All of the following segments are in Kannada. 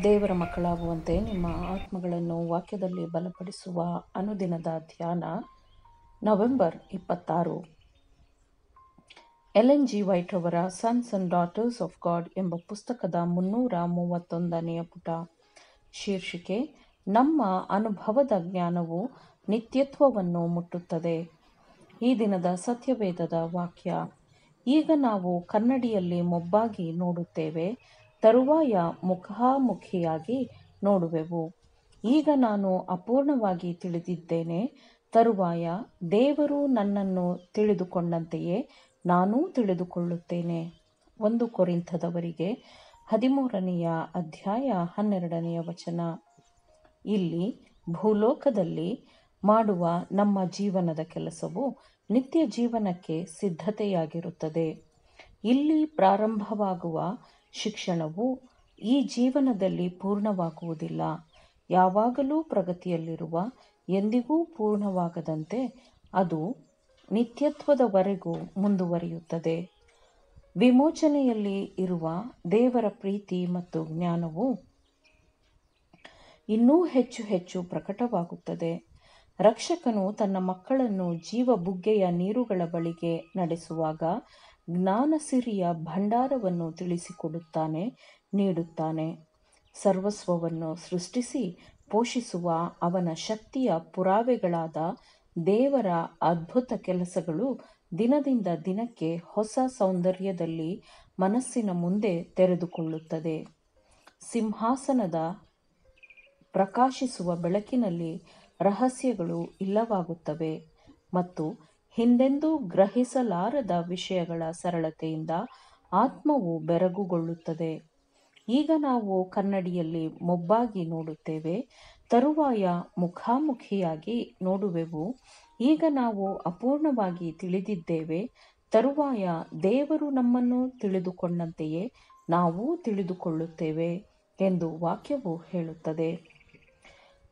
ದೇವರ ಮಕ್ಕಳಾಗುವಂತೆ ನಿಮ್ಮ ಆತ್ಮಗಳನ್ನು ವಾಕ್ಯದಲ್ಲಿ ಬಲಪಡಿಸುವ ಅನುದಿನದ ಧ್ಯಾನ ನವೆಂಬರ್ 26. ಎಲೆನ್ ಜಿ ವೈಟ್ ಅವರ sons and daughters of god ಎಂಬ ಪುಸ್ತಕದ 331ನೇ ಪುಟ. ಶೀರ್ಷಿಕೆ: ನಮ್ಮ ಅನುಭವದ ಜ್ಞಾನವು ನಿತ್ಯತ್ವವನ್ನು ಮುಟ್ಟುತ್ತದೆ. ಈ ದಿನದ ಸತ್ಯವೇದದ ವಾಕ್ಯ: ಈಗ ನಾವು ಕನ್ನಡಿಯಲ್ಲಿ ಮೊಬ್ಬಾಗಿ ನೋಡುತ್ತೇವೆ, ತರುವಾಯ ಮುಖಾಮುಖಿಯಾಗಿ ನೋಡುವೆವು. ಈಗ ನಾನು ಅಪೂರ್ಣವಾಗಿ ತಿಳಿದಿದ್ದೇನೆ, ತರುವಾಯ ದೇವರು ನನ್ನನ್ನು ತಿಳಿದುಕೊಂಡಂತೆಯೇ ನಾನೂ ತಿಳಿದುಕೊಳ್ಳುತ್ತೇನೆ. 1 ಕೊರಿಂಥದವರಿಗೆ 13ನೇ ಅಧ್ಯಾಯ 12ನೇ ವಚನ. ಇಲ್ಲಿ ಭೂಲೋಕದಲ್ಲಿ ಮಾಡುವ ನಮ್ಮ ಜೀವನದ ಕೆಲಸವು ನಿತ್ಯ ಜೀವನಕ್ಕೆ ಸಿದ್ಧತೆಯಾಗಿರುತ್ತದೆ. ಇಲ್ಲಿ ಪ್ರಾರಂಭವಾಗುವ ಶಿಕ್ಷಣವು ಈ ಜೀವನದಲ್ಲಿ ಪೂರ್ಣವಾಗುವುದಿಲ್ಲ. ಯಾವಾಗಲೂ ಪ್ರಗತಿಯಲ್ಲಿರುವ, ಎಂದಿಗೂ ಪೂರ್ಣವಾಗದಂತೆ ಅದು ನಿತ್ಯತ್ವದವರೆಗೂ ಮುಂದುವರಿಯುತ್ತದೆ. ವಿಮೋಚನೆಯಲ್ಲಿ ಇರುವ ದೇವರ ಪ್ರೀತಿ ಮತ್ತು ಜ್ಞಾನವು ಇನ್ನೂ ಹೆಚ್ಚು ಹೆಚ್ಚು ಪ್ರಕಟವಾಗುತ್ತದೆ. ರಕ್ಷಕನು ತನ್ನ ಮಕ್ಕಳನ್ನು ಜೀವ ಬುಗ್ಗೆಯ ನೀರುಗಳ ಬಳಿಗೆ ನಡೆಸುವಾಗ ಜ್ಞಾನಸಿರಿಯ ಭಂಡಾರವನ್ನು ತಿಳಿಸಿಕೊಡುತ್ತಾನೆ, ನೀಡುತ್ತಾನೆ. ಸರ್ವಸ್ವವನ್ನು ಸೃಷ್ಟಿಸಿ ಪೋಷಿಸುವ ಅವನ ಶಕ್ತಿಯ ಪುರಾವೆಗಳಾದ ದೇವರ ಅದ್ಭುತ ಕೆಲಸಗಳು ದಿನದಿಂದ ದಿನಕ್ಕೆ ಹೊಸ ಸೌಂದರ್ಯದಲ್ಲಿ ಮನಸ್ಸಿನ ಮುಂದೆ ತೆರೆದುಕೊಳ್ಳುತ್ತದೆ. ಸಿಂಹಾಸನದ ಪ್ರಕಾಶಿಸುವ ಬೆಳಕಿನಲ್ಲಿ ರಹಸ್ಯಗಳು ಇಲ್ಲವಾಗುತ್ತವೆ ಮತ್ತು ಹಿಂದೆಂದೂ ಗ್ರಹಿಸಲಾರದ ವಿಷಯಗಳ ಸರಳತೆಯಿಂದ ಆತ್ಮವು ಬೆರಗುಗೊಳ್ಳುತ್ತದೆ. ಈಗ ನಾವು ಕನ್ನಡಿಯಲ್ಲಿ ಮೊಬ್ಬಾಗಿ ನೋಡುತ್ತೇವೆ, ತರುವಾಯ ಮುಖಾಮುಖಿಯಾಗಿ ನೋಡುವೆವು. ಈಗ ನಾವು ಅಪೂರ್ಣವಾಗಿ ತಿಳಿದಿದ್ದೇವೆ, ತರುವಾಯ ದೇವರು ನಮ್ಮನ್ನು ತಿಳಿದುಕೊಂಡಂತೆಯೇ ನಾವೂ ತಿಳಿದುಕೊಳ್ಳುತ್ತೇವೆ ಎಂದು ವಾಕ್ಯವು ಹೇಳುತ್ತದೆ.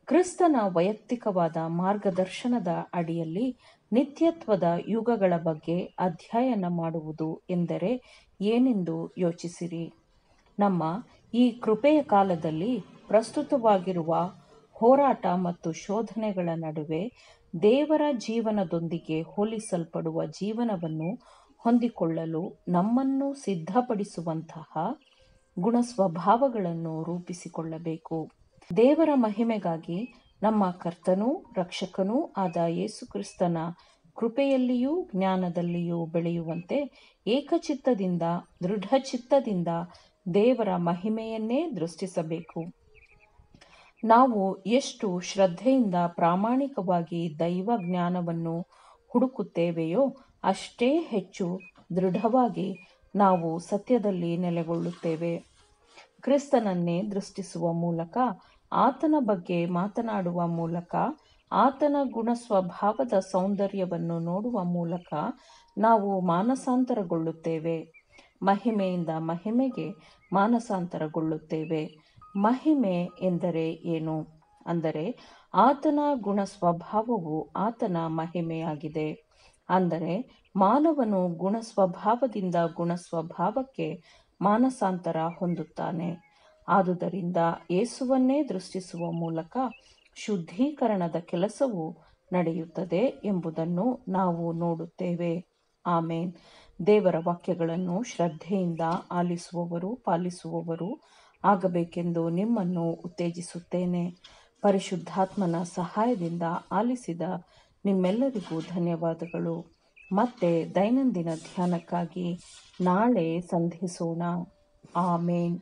ಕ್ರಿಸ್ತನ ವೈಯಕ್ತಿಕವಾದ ಮಾರ್ಗದರ್ಶನದ ಅಡಿಯಲ್ಲಿ ನಿತ್ಯತ್ವದ ಯುಗಗಳ ಬಗ್ಗೆ ಅಧ್ಯಯನ ಮಾಡುವುದು ಎಂದರೆ ಏನೆಂದು ಯೋಚಿಸಿರಿ. ನಮ್ಮ ಈ ಕೃಪೆಯ ಕಾಲದಲ್ಲಿ ಪ್ರಸ್ತುತವಾಗಿರುವ ಹೋರಾಟ ಮತ್ತು ಶೋಧನೆಗಳ ನಡುವೆ ದೇವರ ಜೀವನದೊಂದಿಗೆ ಹೋಲಿಸಲ್ಪಡುವ ಜೀವನವನ್ನು ಹೊಂದಿಕೊಳ್ಳಲು ನಮ್ಮನ್ನು ಸಿದ್ಧಪಡಿಸುವಂತಹ ಗುಣಸ್ವಭಾವಗಳನ್ನು ರೂಪಿಸಿಕೊಳ್ಳಬೇಕು. ದೇವರ ಮಹಿಮೆಗಾಗಿ ನಮ್ಮ ಕರ್ತನೂ ರಕ್ಷಕನೂ ಆದ ಯೇಸುಕ್ರಿಸ್ತನ ಕೃಪೆಯಲ್ಲಿಯೂ ಜ್ಞಾನದಲ್ಲಿಯೂ ಬೆಳೆಯುವಂತೆ ಏಕಚಿತ್ತದಿಂದ ದೃಢಚಿತ್ತದಿಂದ ದೇವರ ಮಹಿಮೆಯನ್ನೇ ದೃಷ್ಟಿಸಬೇಕು. ನಾವು ಎಷ್ಟು ಶ್ರದ್ಧೆಯಿಂದ ಪ್ರಾಮಾಣಿಕವಾಗಿ ದೈವ ಜ್ಞಾನವನ್ನು ಹುಡುಕುತ್ತೇವೆಯೋ ಅಷ್ಟೇ ಹೆಚ್ಚು ದೃಢವಾಗಿ ನಾವು ಸತ್ಯದಲ್ಲಿ ನೆಲೆಗೊಳ್ಳುತ್ತೇವೆ. ಕ್ರಿಸ್ತನನ್ನೇ ದೃಷ್ಟಿಸುವ ಮೂಲಕ, ಆತನ ಬಗ್ಗೆ ಮಾತನಾಡುವ ಮೂಲಕ, ಆತನ ಗುಣಸ್ವಭಾವದ ಸೌಂದರ್ಯವನ್ನು ನೋಡುವ ಮೂಲಕ ನಾವು ಮಾನಸಾಂತರಗೊಳ್ಳುತ್ತೇವೆ. ಮಹಿಮೆಯಿಂದ ಮಹಿಮೆಗೆ ಮಾನಸಾಂತರಗೊಳ್ಳುತ್ತೇವೆ. ಮಹಿಮೆ ಎಂದರೆ ಏನು? ಅಂದರೆ ಆತನ ಗುಣಸ್ವಭಾವವು ಆತನ ಮಹಿಮೆಯಾಗಿದೆ. ಅಂದರೆ ಮಾನವನು ಗುಣಸ್ವಭಾವದಿಂದ ಗುಣಸ್ವಭಾವಕ್ಕೆ ಮಾನಸಾಂತರ ಹೊಂದುತ್ತಾನೆ. ಆದುದರಿಂದ ಯೇಸುವನ್ನೇ ದೃಷ್ಟಿಸುವ ಮೂಲಕ ಶುದ್ಧೀಕರಣದ ಕೆಲಸವು ನಡೆಯುತ್ತದೆ ಎಂಬುದನ್ನು ನಾವು ನೋಡುತ್ತೇವೆ. ಆಮೇನ್. ದೇವರ ವಾಕ್ಯಗಳನ್ನು ಶ್ರದ್ಧೆಯಿಂದ ಆಲಿಸುವವರು, ಪಾಲಿಸುವವರು ಆಗಬೇಕೆಂದು ನಿಮ್ಮನ್ನು ಉತ್ತೇಜಿಸುತ್ತೇನೆ. ಪರಿಶುದ್ಧಾತ್ಮನ ಸಹಾಯದಿಂದ ಆಲಿಸಿದ ನಿಮ್ಮೆಲ್ಲರಿಗೂ ಧನ್ಯವಾದಗಳು. ಮತ್ತೆ ದೈನಂದಿನ ಧ್ಯಾನಕ್ಕಾಗಿ ನಾಳೆ ಸಂಧಿಸೋಣ. ಆಮೇನ್.